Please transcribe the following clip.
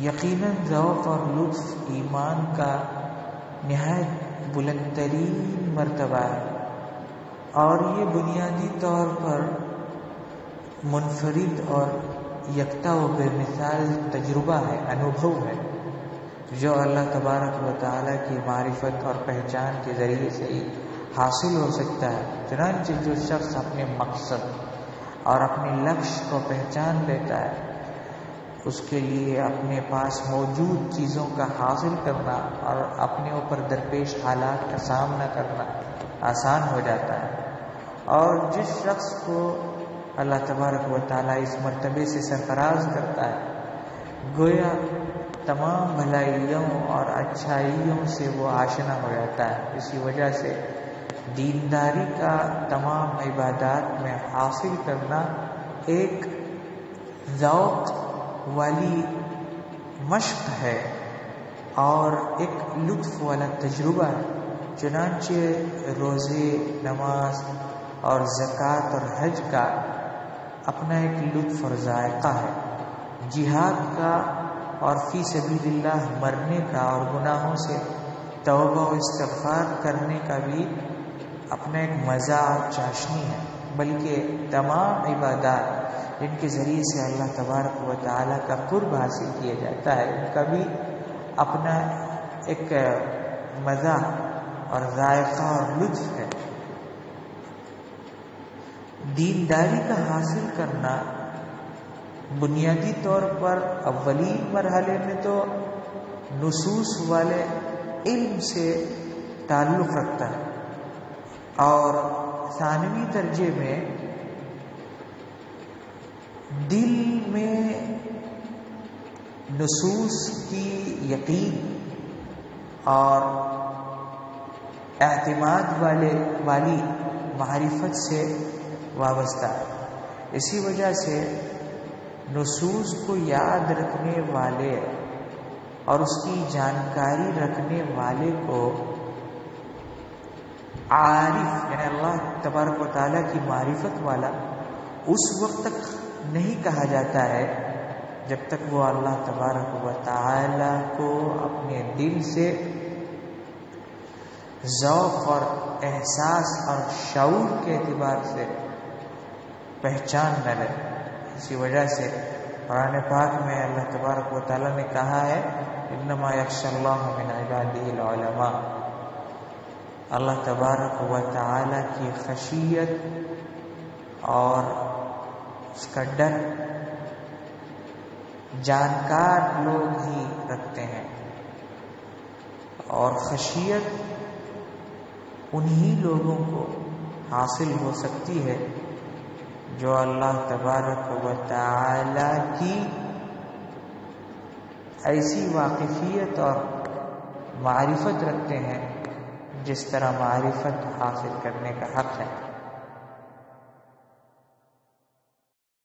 یقیناً ذوق اور لطف ایمان کا نہایت بلند ترین مرتبہ ہے، اور یہ بنیادی طور پر منفرد اور یکتا و بے مثال تجربہ ہے، انوبھو ہے، جو اللہ تبارک و تعالیٰ کی معرفت اور پہچان کے ذریعے سے ہی حاصل ہو سکتا ہے۔ چنانچہ جو شخص اپنے مقصد اور اپنے لکش کو پہچان لیتا ہے، اس کے لیے اپنے پاس موجود چیزوں کا حاصل کرنا اور اپنے اوپر درپیش حالات کا سامنا کرنا آسان ہو جاتا ہے۔ اور جس شخص کو اللہ تبارک و تعالیٰ اس مرتبے سے سرفراز کرتا ہے، گویا تمام بھلائیوں اور اچھائیوں سے وہ آشنا ہو جاتا ہے۔ اسی وجہ سے دینداری کا تمام عبادات میں حاصل کرنا ایک ذوق والی مشق ہے اور ایک لطف والا تجربہ ہے۔ چنانچہ روزے، نماز اور زکوٰۃ اور حج کا اپنا ایک لطف اور ذائقہ ہے، جہاد کا اور فی سبیل اللہ مرنے کا اور گناہوں سے توبہ و استغفار کرنے کا بھی اپنا ایک مزہ اور چاشنی ہے۔ بلکہ تمام عبادات جن کے ذریعے سے اللہ تبارک و تعالیٰ کا قرب حاصل کیا جاتا ہے، ان کا بھی اپنا ایک مزہ اور ذائقہ اور لطف ہے۔ دینداری کا حاصل کرنا بنیادی طور پر اولین مرحلے میں تو نصوص والے علم سے تعلق رکھتا ہے، اور ثانوی درجے میں دل میں نصوص کی یقین اور اعتماد والی معرفت سے وابستہ ہے۔ اسی وجہ سے نصوص کو یاد رکھنے والے اور اس کی جانکاری رکھنے والے کو عارف، یعنی اللہ تبارک و تعالیٰ کی معرفت والا، اس وقت تک نہیں کہا جاتا ہے جب تک وہ اللہ تبارک و تعالیٰ کو اپنے دل سے ذوق اور احساس اور شعور کے اعتبار سے پہچان نہ لے۔ اسی وجہ سے قرآن پاک میں اللہ تبارک و تعالیٰ نے کہا ہے، انما یخشی اللہ من عبادہ العلماء۔ اللہ تبارک و تعالیٰ کی خشیت اور اس کا ڈر جانکار لوگ ہی رکھتے ہیں، اور خشیت انہی لوگوں کو حاصل ہو سکتی ہے جو اللہ تبارک و تعالی کی ایسی واقفیت اور معرفت رکھتے ہیں جس طرح معرفت حاصل کرنے کا حق ہے۔